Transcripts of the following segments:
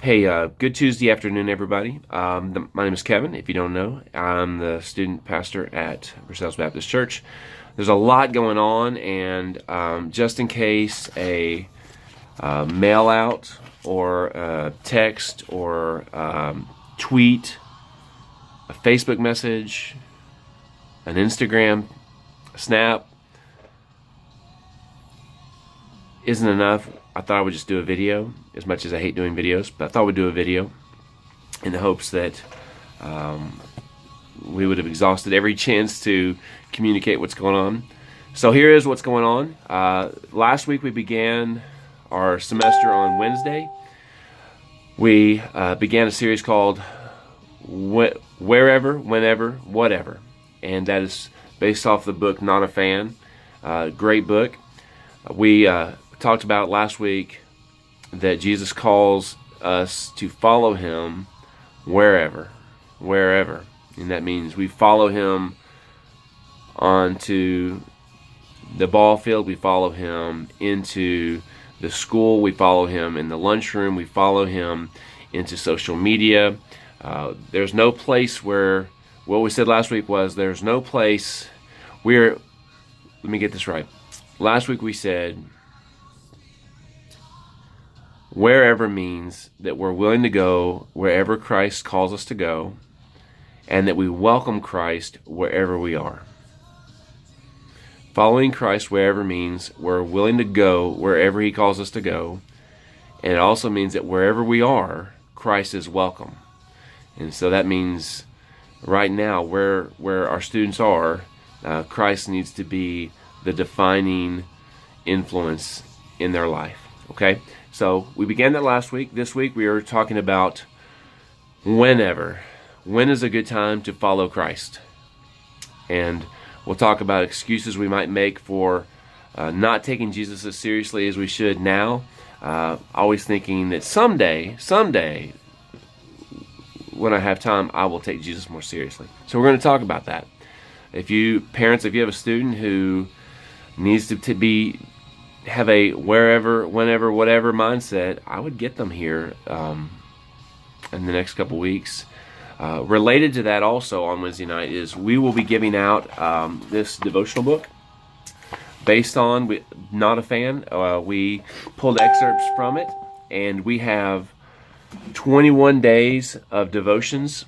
Hey, good Tuesday afternoon, everybody. My name is Kevin. If you don't know, I'm the student pastor at Versailles Baptist Church. There's a lot going on, and just in case a mail out or a text or tweet, a Facebook message, an Instagram snap isn't enough, I thought I would just do a video, as much as I hate doing videos, but I thought we'd do a video in the hopes that we would have exhausted every chance to communicate what's going on. So here is what's going on. Last week we began our semester on Wednesday. We began a series called Wherever, Whenever, Whatever, and that is based off the book Not a Fan. Great book. We talked about last week that Jesus calls us to follow him wherever, and that means we follow him onto the ball field, we follow him into the school, we follow him in the lunchroom, we follow him into social media. There's no place where, what we said last week was, there's no place let me get this right. Last week we said wherever means that we're willing to go wherever Christ calls us to go, and that we welcome Christ wherever we are. Following Christ wherever means we're willing to go wherever he calls us to go, and it also means that wherever we are, Christ is welcome. And so that means right now, where our students are, Christ needs to be the defining influence in their life. Okay? So we began that last week. This week we are talking about whenever. When is a good time to follow Christ? And we'll talk about excuses we might make for not taking Jesus as seriously as we should now. Always thinking that someday, when I have time, I will take Jesus more seriously. So we're going to talk about that. If you have a student who needs to have a wherever, whenever, whatever mindset, I would get them here in the next couple weeks. Related to that also on Wednesday night is we will be giving out this devotional book based on Not a Fan. We pulled excerpts from it, and we have 21 days of devotions,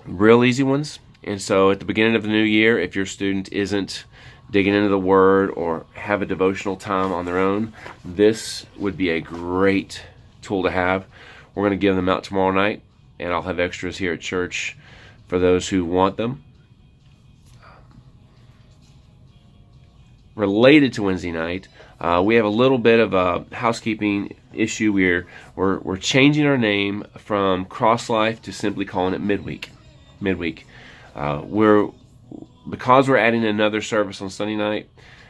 real easy ones. And so at the beginning of the new year, if your student isn't digging into the Word or have a devotional time on their own, this would be a great tool to have. We're going to give them out tomorrow night, and I'll have extras here at church for those who want them. Related to Wednesday night, we have a little bit of a housekeeping issue. We're changing our name from Cross Life to simply calling it Midweek. Because we're adding another service on Sunday night,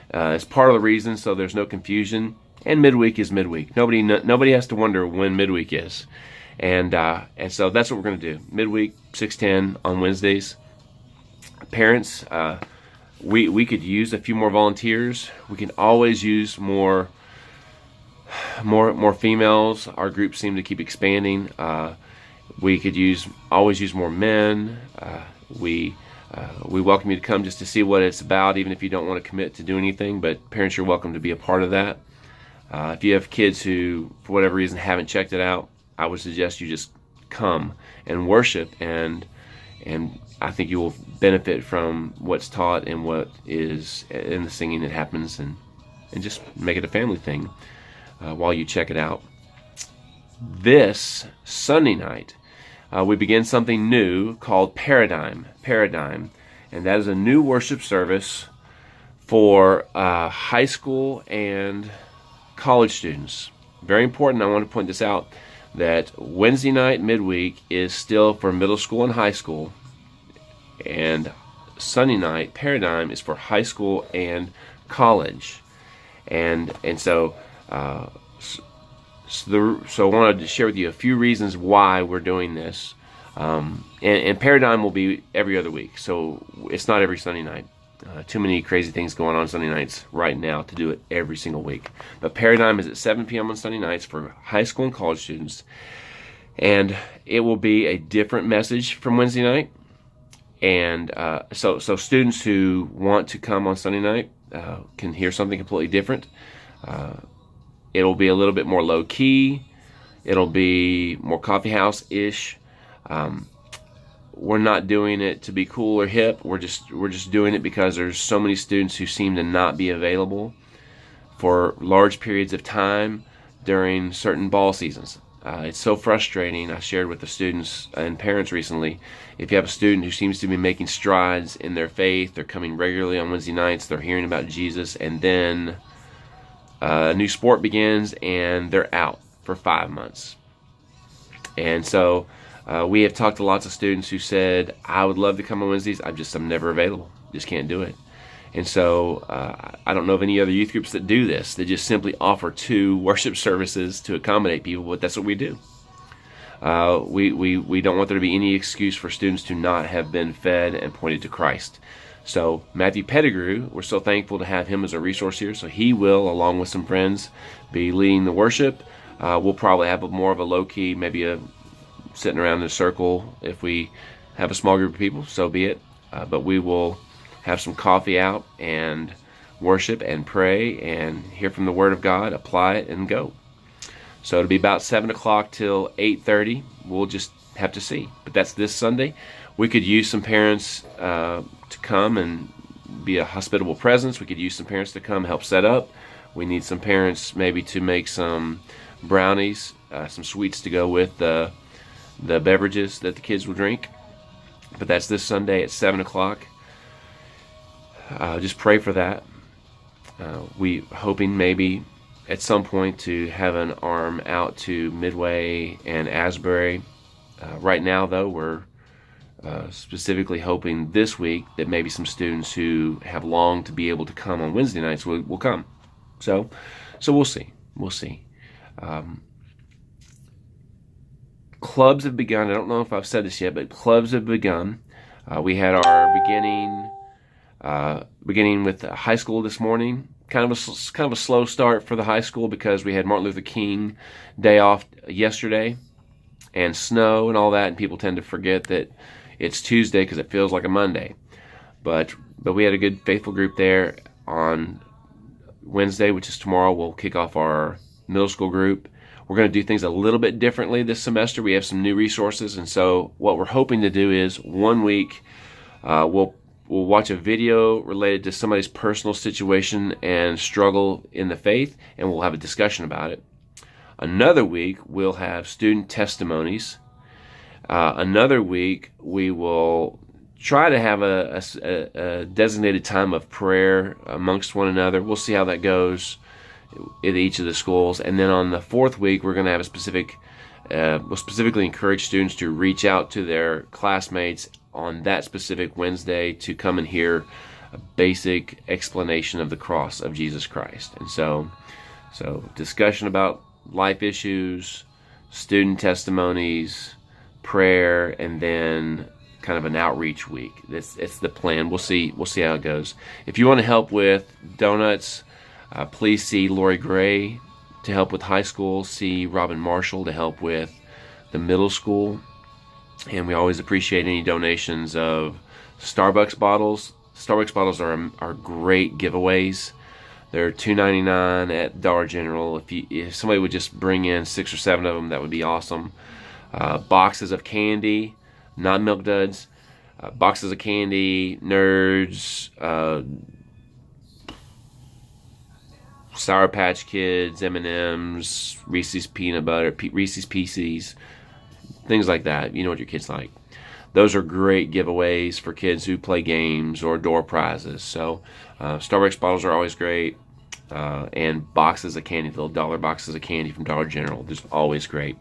it's part of the reason, so there's no confusion. And midweek is midweek. Nobody has to wonder when midweek is, and so that's what we're going to do. Midweek 6:10 on Wednesdays. Parents, we could use a few more volunteers. We can always use more females. Our groups seem to keep expanding. We could always use more men. We welcome you to come just to see what it's about, even if you don't want to commit to do anything. But parents, you're welcome to be a part of that. If you have kids who, for whatever reason, haven't checked it out, I would suggest you just come and worship, and I think you will benefit from what's taught and what is in the singing that happens, and just make it a family thing while you check it out. This Sunday night, we begin something new called Paradigm, and that is a new worship service for high school and college students. Very important, I want to point this out, that Wednesday night midweek is still for middle school and high school, and Sunday night Paradigm is for high school and college. And so I wanted to share with you a few reasons why we're doing this. And Paradigm will be every other week, so it's not every Sunday night. Too many crazy things going on Sunday nights right now to do it every single week. But Paradigm is at 7 p.m. on Sunday nights for high school and college students. And it will be a different message from Wednesday night. And so students who want to come on Sunday night can hear something completely different. It'll be a little bit more low-key. It'll be more coffee house-ish. We're not doing it to be cool or hip. We're just doing it because there's so many students who seem to not be available for large periods of time during certain ball seasons. It's so frustrating. I shared with the students and parents recently, if you have a student who seems to be making strides in their faith, they're coming regularly on Wednesday nights, they're hearing about Jesus, and then a new sport begins and they're out for 5 months. And so we have talked to lots of students who said, I would love to come on Wednesdays, I'm never available, just can't do it. And so I don't know of any other youth groups that do this. They just simply offer 2 worship services to accommodate people, but that's what we do. We don't want there to be any excuse for students to not have been fed and pointed to Christ. So Matthew Pettigrew, we're so thankful to have him as a resource here. So he will, along with some friends, be leading the worship. We'll probably have more of a low-key, maybe sitting around in a circle. If we have a small group of people, so be it. But we will have some coffee out and worship and pray and hear from the Word of God, apply it, and go. So it'll be about 7 o'clock till 8:30. We'll just have to see. But that's this Sunday. We could use some parents to come and be a hospitable presence. We could use some parents to come help set up. We need some parents maybe to make some brownies, some sweets to go with the beverages that the kids will drink. But that's this Sunday at 7 o'clock. Just pray for that. We hoping maybe at some point to have an arm out to Midway and Asbury. Right now, though, we're specifically hoping this week that maybe some students who have longed to be able to come on Wednesday nights will come. So we'll see. We'll see. Clubs have begun. I don't know if I've said this yet, but clubs have begun. We had our beginning with high school this morning. Kind of a slow start for the high school because we had Martin Luther King Day off yesterday and snow and all that, and people tend to forget that it's Tuesday because it feels like a Monday. But we had a good faithful group there. On Wednesday, which is tomorrow, we'll kick off our middle school group. We're going to do things a little bit differently this semester. We have some new resources, and so what we're hoping to do is 1 week we'll watch a video related to somebody's personal situation and struggle in the faith, and we'll have a discussion about it. Another week, we'll have student testimonies. Another week, we will try to have a designated time of prayer amongst one another. We'll see how that goes at each of the schools. And then on the 4th week, we're going to have we'll specifically encourage students to reach out to their classmates on that specific Wednesday to come and hear a basic explanation of the cross of Jesus Christ. And so discussion about life issues, student testimonies, prayer, and then kind of an outreach week. It's the plan. We'll see how it goes. If you want to help with donuts, please see Lori Gray to help with high school. See Robin Marshall to help with the middle school. And we always appreciate any donations of Starbucks bottles. Starbucks bottles are great giveaways. They're $2.99 at Dollar General. If somebody would just bring in 6 or 7 of them, that would be awesome. Boxes of candy, not Milk Duds. Boxes of candy, Nerds, Sour Patch Kids, M&Ms, Reese's Peanut Butter, Reese's Pieces, things like that. You know what your kids like. Those are great giveaways for kids who play games or door prizes. So Starbucks bottles are always great. And boxes of candy, the little $1 boxes of candy from Dollar General, just always great.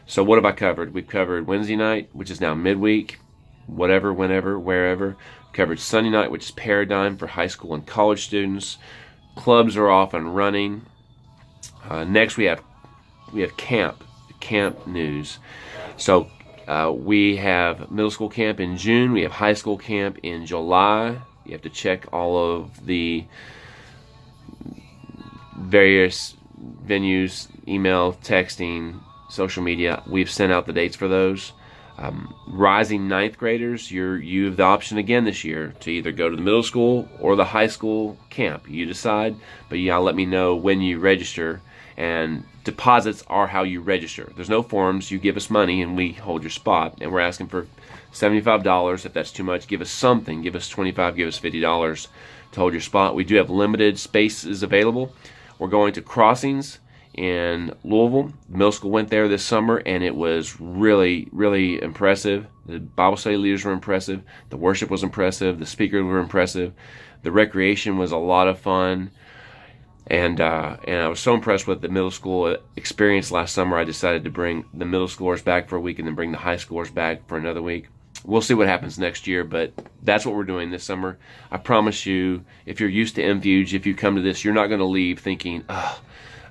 So what have I covered? We've covered Wednesday night, which is now midweek, whatever, whenever, wherever. We've covered Sunday night, which is Paradigm for high school and college students. Clubs are off and running. Next we have camp news. So we have middle school camp in June. We have high school camp in July. You have to check all of the various venues, email, texting, social media. We've sent out the dates for those. Rising ninth graders, you have the option again this year to either go to the middle school or the high school camp. You decide, but you gotta let me know when you register. And deposits are how you register. There's no forms. You give us money and we hold your spot. And we're asking for $75. If that's too much, give us something. Give us $25, give us $50 to hold your spot. We do have limited spaces available. We're going to Crossings in Louisville. Middle school went there this summer, and it was really, really impressive. The Bible study leaders were impressive. The worship was impressive. The speakers were impressive. The recreation was a lot of fun. And I was so impressed with the middle school experience last summer, I decided to bring the middle schoolers back for a week and then bring the high schoolers back for another week. We'll see what happens next year, but that's what we're doing this summer. I promise you, if you're used to MFuge, if you come to this, you're not going to leave thinking, oh,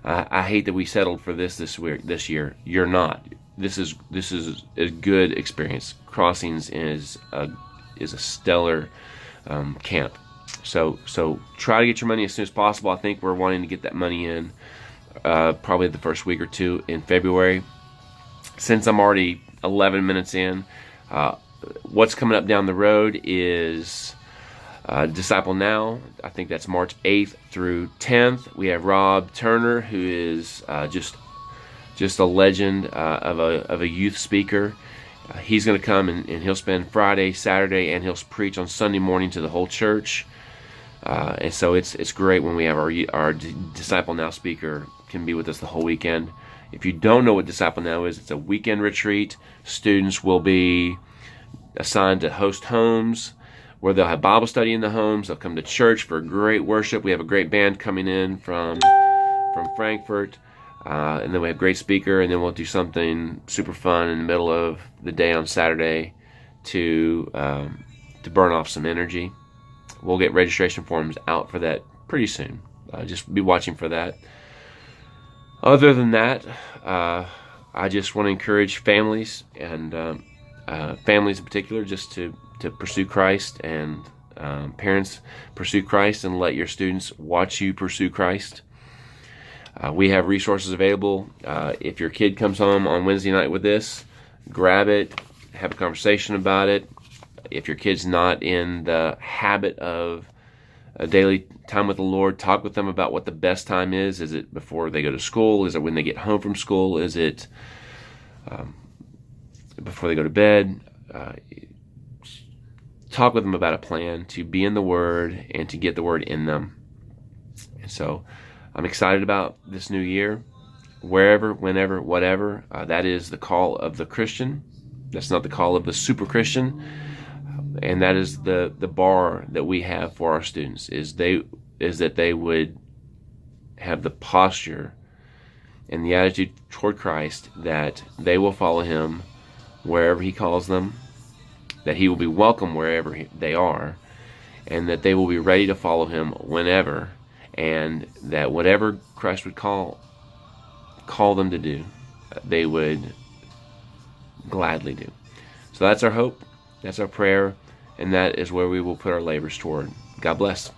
I hate that we settled for this year. You're not. This is a good experience. Crossings is a stellar camp. So try to get your money as soon as possible. I think we're wanting to get that money in probably the first week or two in February. Since I'm already 11 minutes in, what's coming up down the road is Disciple Now. I think that's March 8th through 10th. We have Rob Turner, who is just a legend of a youth speaker. He's going to come and he'll spend Friday, Saturday, and he'll preach on Sunday morning to the whole church. And so it's great when we have our Disciple Now speaker can be with us the whole weekend. If you don't know what Disciple Now is, it's a weekend retreat. Students will be assigned to host homes where they'll have Bible study in the homes. They'll come to church for great worship. We have a great band coming in from Frankfurt. And then we have a great speaker, and then we'll do something super fun in the middle of the day on Saturday to burn off some energy. We'll get registration forms out for that pretty soon. Just be watching for that. Other than that, I just want to encourage families and families in particular just to pursue Christ, and parents pursue Christ, and let your students watch you pursue Christ. We have resources available. If your kid comes home on Wednesday night with this, grab it, have a conversation about it. If your kid's not in the habit of a daily time with the Lord, talk with them about what the best time is. Is it before they go to school? Is it when they get home from school? Is it before they go to bed? Talk with them about a plan to be in the Word and to get the Word in them. And so I'm excited about this new year. Wherever, whenever, whatever, that is the call of the Christian. That's not the call of the super Christian. And that is the bar that we have for our students, is that they would have the posture and the attitude toward Christ that they will follow Him wherever He calls them, that He will be welcome wherever they are, and that they will be ready to follow Him whenever, and that whatever Christ would call them to do, they would gladly do. So that's our hope, that's our prayer, and that is where we will put our labors toward. God bless.